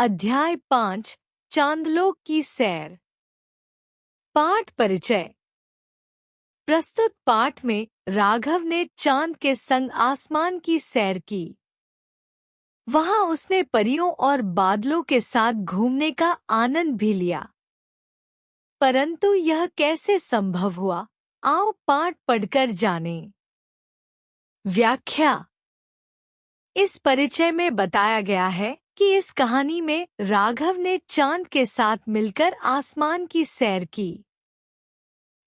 अध्याय 5 चांदलोक की सैर। पाठ परिचय। प्रस्तुत पाठ में राघव ने चांद के संग आसमान की सैर की। वहां उसने परियों और बादलों के साथ घूमने का आनंद भी लिया। परंतु यह कैसे संभव हुआ, आओ पाठ पढ़कर जानें। व्याख्या। इस परिचय में बताया गया है कि इस कहानी में राघव ने चांद के साथ मिलकर आसमान की सैर की।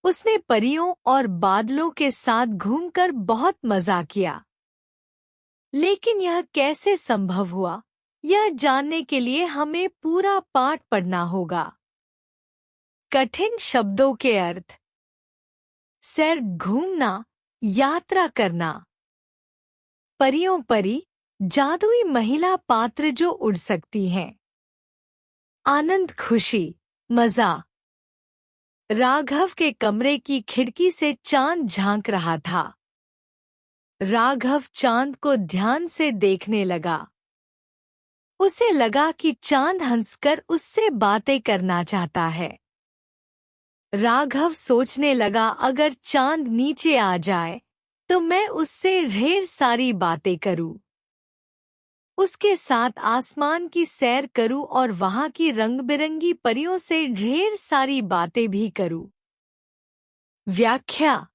उसने परियों और बादलों के साथ घूमकर बहुत मजा किया। लेकिन यह कैसे संभव हुआ, यह जानने के लिए हमें पूरा पाठ पढ़ना होगा। कठिन शब्दों के अर्थ। सैर, घूमना, यात्रा करना। परियों परी, जादुई महिला पात्र जो उड़ सकती हैं। आनंद, खुशी, मजा। राघव के कमरे की खिड़की से चांद झांक रहा था। राघव चांद को ध्यान से देखने लगा। उसे लगा कि चांद हंसकर उससे बातें करना चाहता है। राघव सोचने लगा, अगर चांद नीचे आ जाए तो मैं उससे ढेर सारी बातें करूं। उसके साथ आसमान की सैर करूं और वहां की रंग-बिरंगी परियों से ढेर सारी बातें भी करूं। व्याख्या।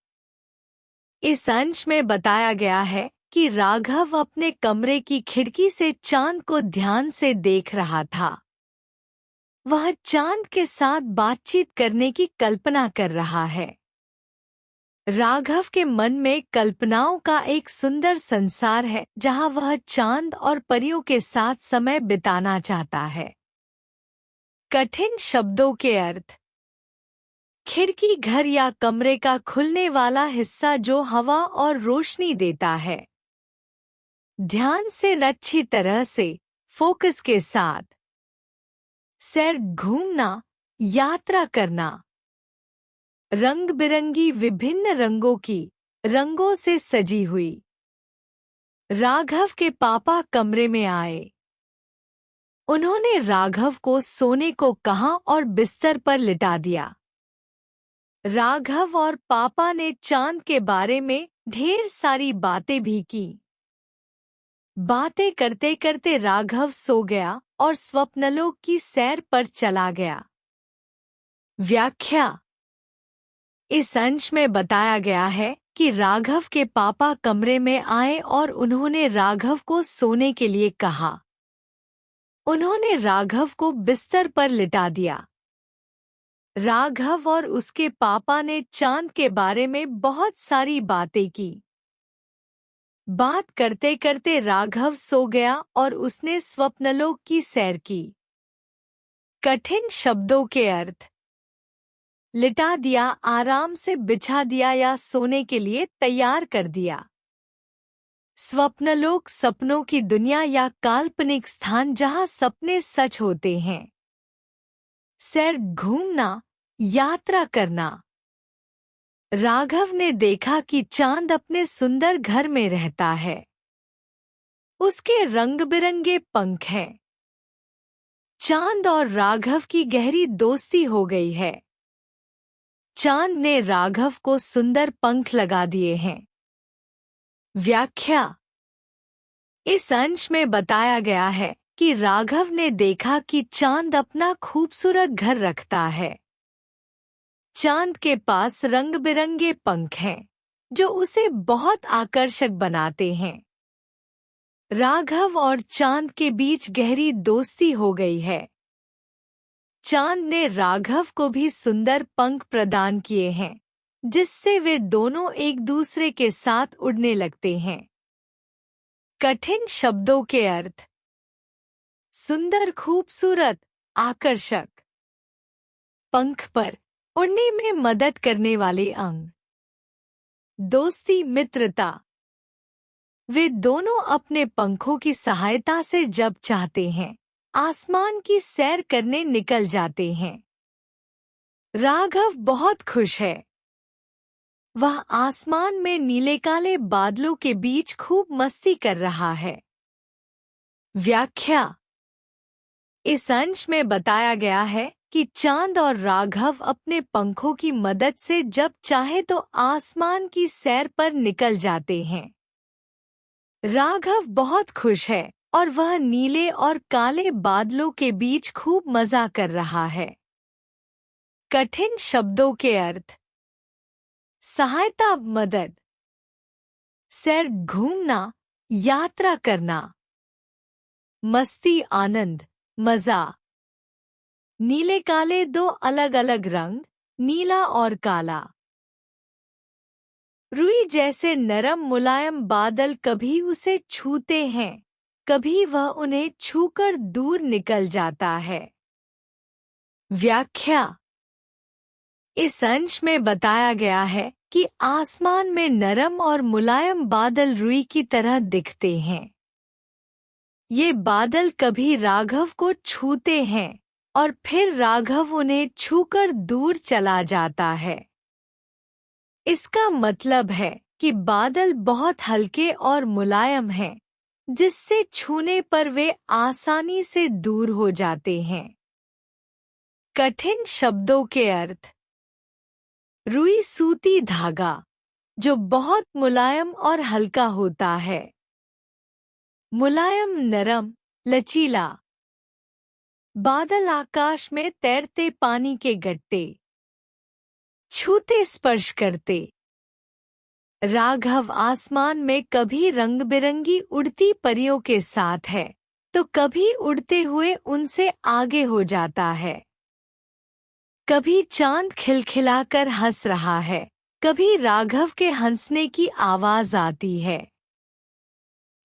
इस अंश में बताया गया है कि राघव अपने कमरे की खिड़की से चांद को ध्यान से देख रहा था। वह चांद के साथ बातचीत करने की कल्पना कर रहा है। राघव के मन में कल्पनाओं का एक सुंदर संसार है जहां वह चांद और परियों के साथ समय बिताना चाहता है। कठिन शब्दों के अर्थ। खिड़की, घर या कमरे का खुलने वाला हिस्सा जो हवा और रोशनी देता है। ध्यान से, अच्छी तरह से, फोकस के साथ। सैर, घूमना, यात्रा करना। रंग बिरंगी, विभिन्न रंगों की, रंगों से सजी हुई। राघव के पापा कमरे में आए। उन्होंने राघव को सोने को कहा और बिस्तर पर लिटा दिया। राघव और पापा ने चांद के बारे में ढेर सारी बातें भी की। बातें करते करते राघव सो गया और स्वप्नलोक की सैर पर चला गया। व्याख्या। इस अंश में बताया गया है कि राघव के पापा कमरे में आए और उन्होंने राघव को सोने के लिए कहा। उन्होंने राघव को बिस्तर पर लिटा दिया। राघव और उसके पापा ने चांद के बारे में बहुत सारी बातें की। बात करते करते राघव सो गया और उसने स्वप्नलोक की सैर की। कठिन शब्दों के अर्थ। लिटा दिया, आराम से बिछा दिया या सोने के लिए तैयार कर दिया। स्वप्नलोक, सपनों की दुनिया या काल्पनिक स्थान जहां सपने सच होते हैं। सैर, घूमना, यात्रा करना। राघव ने देखा कि चांद अपने सुंदर घर में रहता है। उसके रंग बिरंगे पंख हैं। चांद और राघव की गहरी दोस्ती हो गई है। चांद ने राघव को सुंदर पंख लगा दिए हैं। व्याख्या। इस अंश में बताया गया है कि राघव ने देखा कि चांद अपना खूबसूरत घर रखता है। चांद के पास रंग बिरंगे पंख हैं जो उसे बहुत आकर्षक बनाते हैं। राघव और चांद के बीच गहरी दोस्ती हो गई है। चांद ने राघव को भी सुंदर पंख प्रदान किए हैं जिससे वे दोनों एक दूसरे के साथ उड़ने लगते हैं। कठिन शब्दों के अर्थ। सुंदर, खूबसूरत, आकर्षक। पंख पर उड़ने में मदद करने वाले अंग। दोस्ती, मित्रता। वे दोनों अपने पंखों की सहायता से जब चाहते हैं आसमान की सैर करने निकल जाते हैं। राघव बहुत खुश है। वह आसमान में नीले काले बादलों के बीच खूब मस्ती कर रहा है। व्याख्या। इस अंश में बताया गया है कि चांद और राघव अपने पंखों की मदद से जब चाहे तो आसमान की सैर पर निकल जाते हैं। राघव बहुत खुश है और वह नीले और काले बादलों के बीच खूब मजा कर रहा है। कठिन शब्दों के अर्थ। सहायता, मदद। सैर, घूमना, यात्रा करना। मस्ती, आनंद, मजा। नीले काले, दो अलग अलग रंग, नीला और काला। रुई जैसे नरम मुलायम बादल कभी उसे छूते हैं, कभी वह उन्हें छूकर दूर निकल जाता है। व्याख्या। इस अंश में बताया गया है कि आसमान में नरम और मुलायम बादल रुई की तरह दिखते हैं। ये बादल कभी राघव को छूते हैं और फिर राघव उन्हें छूकर दूर चला जाता है। इसका मतलब है कि बादल बहुत हल्के और मुलायम हैं, जिससे छूने पर वे आसानी से दूर हो जाते हैं। कठिन शब्दों के अर्थ। रुई सूती धागा, जो बहुत मुलायम और हल्का होता है। मुलायम, नरम, लचीला। बादल, आकाश में तैरते पानी के गट्टे। छूते, स्पर्श करते। राघव आसमान में कभी रंग बिरंगी उड़ती परियों के साथ है, तो कभी उड़ते हुए उनसे आगे हो जाता है। कभी चांद खिलखिलाकर हंस रहा है, कभी राघव के हंसने की आवाज आती है।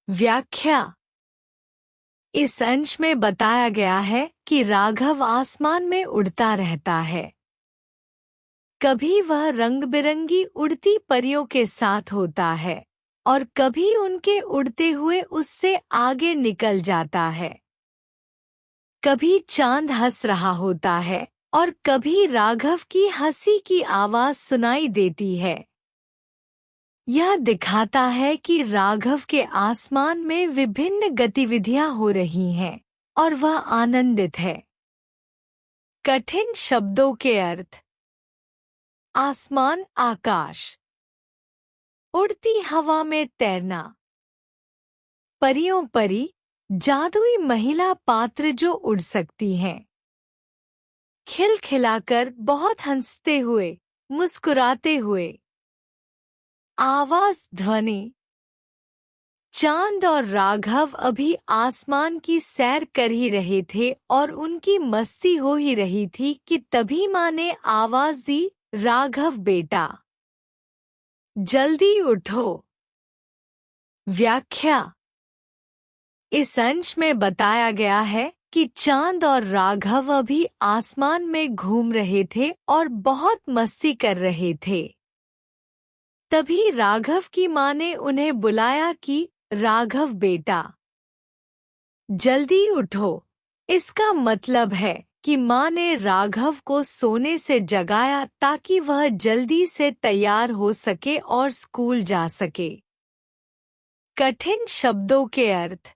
व्याख्या। इस अंश में बताया गया है कि राघव आसमान में उड़ता रहता है। कभी वह रंग बिरंगी उड़ती परियों के साथ होता है और कभी उनके उड़ते हुए उससे आगे निकल जाता है। कभी चांद हंस रहा होता है और कभी राघव की हंसी की आवाज सुनाई देती है। यह दिखाता है कि राघव के आसमान में विभिन्न गतिविधियां हो रही हैं और वह आनंदित है। कठिन शब्दों के अर्थ। आसमान, आकाश। उड़ती हवा में तैरना। परियों, परी, जादुई महिला पात्र जो उड़ सकती हैं। खिलखिलाकर, बहुत हंसते हुए, मुस्कुराते हुए। आवाज, ध्वनि। चांद और राघव अभी आसमान की सैर कर ही रहे थे और उनकी मस्ती हो ही रही थी कि तभी माँ ने आवाज दी, राघव बेटा, जल्दी उठो। व्याख्या। इस अंश में बताया गया है कि चांद और राघव अभी आसमान में घूम रहे थे और बहुत मस्ती कर रहे थे। तभी राघव की माँ ने उन्हें बुलाया कि राघव बेटा, जल्दी उठो। इसका मतलब है कि माँ ने राघव को सोने से जगाया ताकि वह जल्दी से तैयार हो सके और स्कूल जा सके। कठिन शब्दों के अर्थ।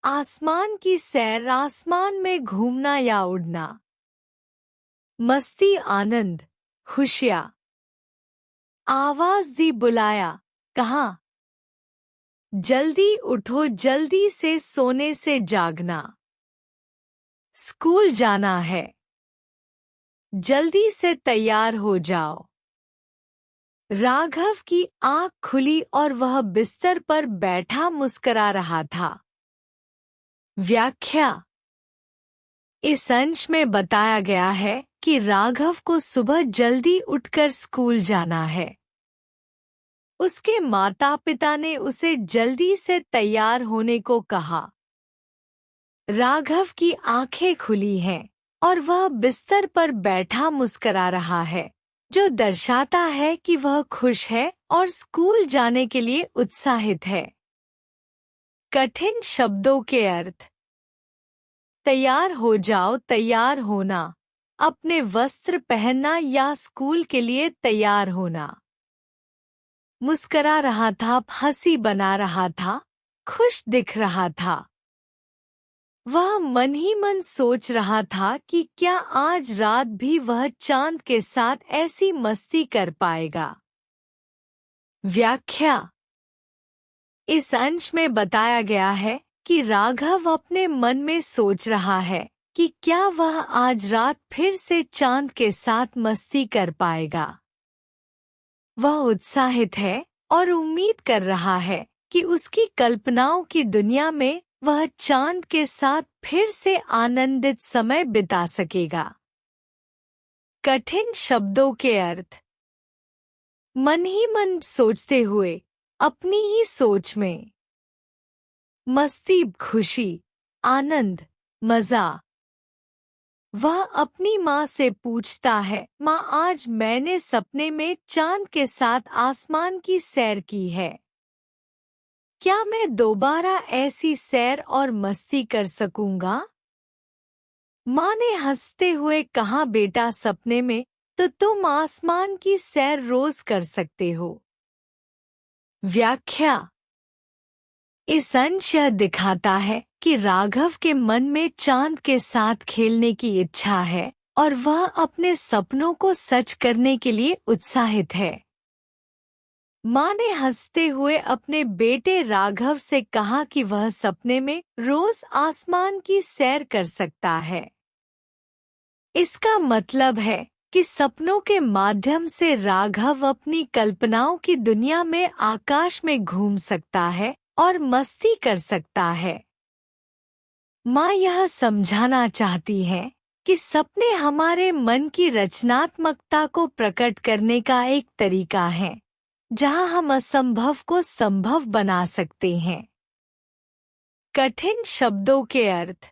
आसमान की सैर, आसमान में घूमना या उड़ना। मस्ती, आनंद, खुशियाँ। आवाज दी, बुलाया, कहा, जल्दी उठो, जल्दी से सोने से जागना। स्कूल जाना है, जल्दी से तैयार हो जाओ। राघव की आंख खुली और वह बिस्तर पर बैठा मुस्कुरा रहा था। व्याख्या। इस अंश में बताया गया है कि राघव को सुबह जल्दी उठकर स्कूल जाना है। उसके माता पिता ने उसे जल्दी से तैयार होने को कहा। राघव की आंखें खुली हैं और वह बिस्तर पर बैठा मुस्कुरा रहा है, जो दर्शाता है कि वह खुश है और स्कूल जाने के लिए उत्साहित है। कठिन शब्दों के अर्थ। तैयार हो जाओ, तैयार होना, अपने वस्त्र पहनना या स्कूल के लिए तैयार होना। मुस्कुरा रहा था, हंसी बना रहा था, खुश दिख रहा था। वह मन ही मन सोच रहा था कि क्या आज रात भी वह चांद के साथ ऐसी मस्ती कर पाएगा। व्याख्या। इस अंश में बताया गया है कि राघव अपने मन में सोच रहा है कि क्या वह आज रात फिर से चांद के साथ मस्ती कर पाएगा। वह उत्साहित है और उम्मीद कर रहा है कि उसकी कल्पनाओं की दुनिया में वह चांद के साथ फिर से आनंदित समय बिता सकेगा। कठिन शब्दों के अर्थ। मन ही मन सोचते हुए अपनी ही सोच में। मस्ती, खुशी, आनंद, मजा। वह अपनी माँ से पूछता है, माँ आज मैंने सपने में चांद के साथ आसमान की सैर की है। क्या मैं दोबारा ऐसी सैर और मस्ती कर सकूंगा? माँ ने हंसते हुए कहा, बेटा सपने में तो तुम आसमान की सैर रोज कर सकते हो। व्याख्या। इस अंश यह दिखाता है कि राघव के मन में चांद के साथ खेलने की इच्छा है और वह अपने सपनों को सच करने के लिए उत्साहित है। माँ ने हंसते हुए अपने बेटे राघव से कहा कि वह सपने में रोज आसमान की सैर कर सकता है। इसका मतलब है कि सपनों के माध्यम से राघव अपनी कल्पनाओं की दुनिया में आकाश में घूम सकता है और मस्ती कर सकता है। माँ यह समझाना चाहती है कि सपने हमारे मन की रचनात्मकता को प्रकट करने का एक तरीका है, जहाँ हम असंभव को संभव बना सकते हैं। कठिन शब्दों के अर्थ।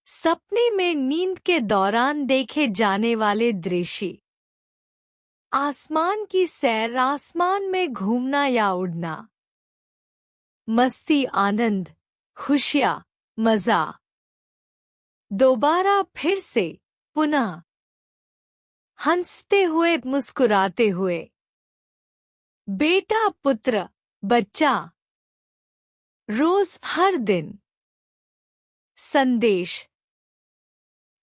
सपने में नींद के दौरान देखे जाने वाले दृश्य। आसमान की सैर, आसमान में घूमना या उड़ना। मस्ती, आनंद, खुशियाँ, मजा। दोबारा, फिर से, पुनः। हंसते हुए, मुस्कुराते हुए। बेटा, पुत्र, बच्चा। रोज, हर दिन। संदेश।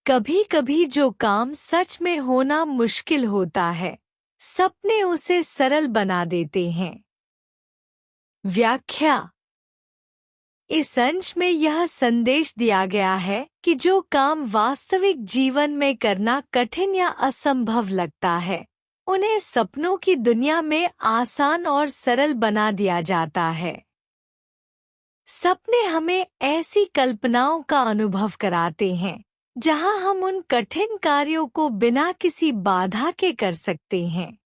कभी कभी जो काम सच में होना मुश्किल होता है, सपने उसे सरल बना देते हैं। व्याख्या। इस अंश में यह संदेश दिया गया है कि जो काम वास्तविक जीवन में करना कठिन या असंभव लगता है, उन्हें सपनों की दुनिया में आसान और सरल बना दिया जाता है। सपने हमें ऐसी कल्पनाओं का अनुभव कराते हैं जहां हम उन कठिन कार्यों को बिना किसी बाधा के कर सकते हैं।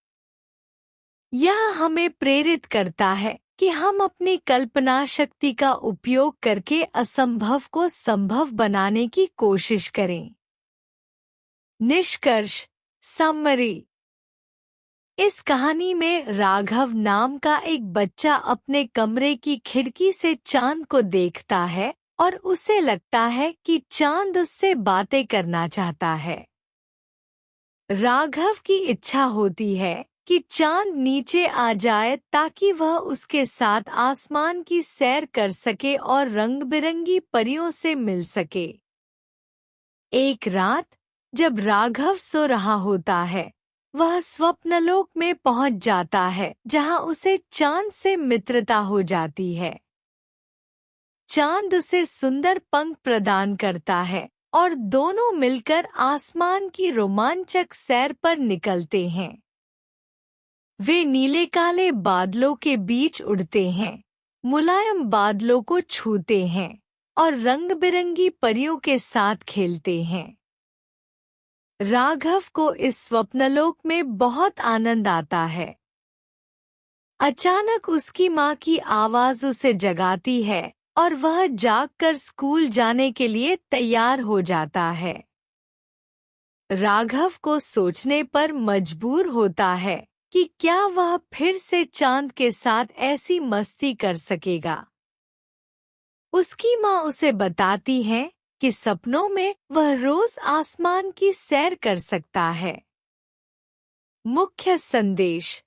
यह हमें प्रेरित करता है कि हम अपनी कल्पना शक्ति का उपयोग करके असंभव को संभव बनाने की कोशिश करें। निष्कर्ष, समरी। इस कहानी में राघव नाम का एक बच्चा अपने कमरे की खिड़की से चांद को देखता है और उसे लगता है कि चांद उससे बातें करना चाहता है। राघव की इच्छा होती है कि चांद नीचे आ जाए ताकि वह उसके साथ आसमान की सैर कर सके और रंग बिरंगी परियों से मिल सके। एक रात जब राघव सो रहा होता है, वह स्वप्नलोक में पहुंच जाता है जहां उसे चांद से मित्रता हो जाती है। चांद उसे सुंदर पंख प्रदान करता है और दोनों मिलकर आसमान की रोमांचक सैर पर निकलते हैं। वे नीले काले बादलों के बीच उड़ते हैं, मुलायम बादलों को छूते हैं और रंग बिरंगी परियों के साथ खेलते हैं। राघव को इस स्वप्नलोक में बहुत आनंद आता है। अचानक उसकी माँ की आवाज उसे जगाती है और वह जागकर स्कूल जाने के लिए तैयार हो जाता है। राघव को सोचने पर मजबूर होता है कि क्या वह फिर से चांद के साथ ऐसी मस्ती कर सकेगा। उसकी माँ उसे बताती है कि सपनों में वह रोज आसमान की सैर कर सकता है। मुख्य संदेश।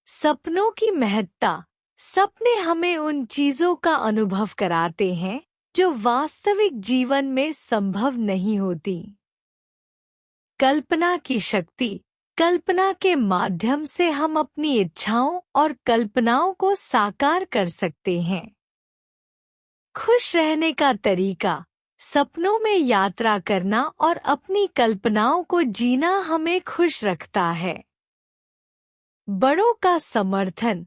सपनों की महत्ता। सपने हमें उन चीजों का अनुभव कराते हैं जो वास्तविक जीवन में संभव नहीं होती। कल्पना की शक्ति। कल्पना के माध्यम से हम अपनी इच्छाओं और कल्पनाओं को साकार कर सकते हैं। खुश रहने का तरीका। सपनों में यात्रा करना और अपनी कल्पनाओं को जीना हमें खुश रखता है। बड़ों का समर्थन।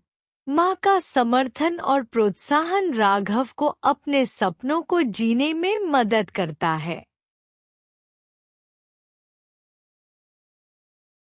माँ का समर्थन और प्रोत्साहन राघव को अपने सपनों को जीने में मदद करता है।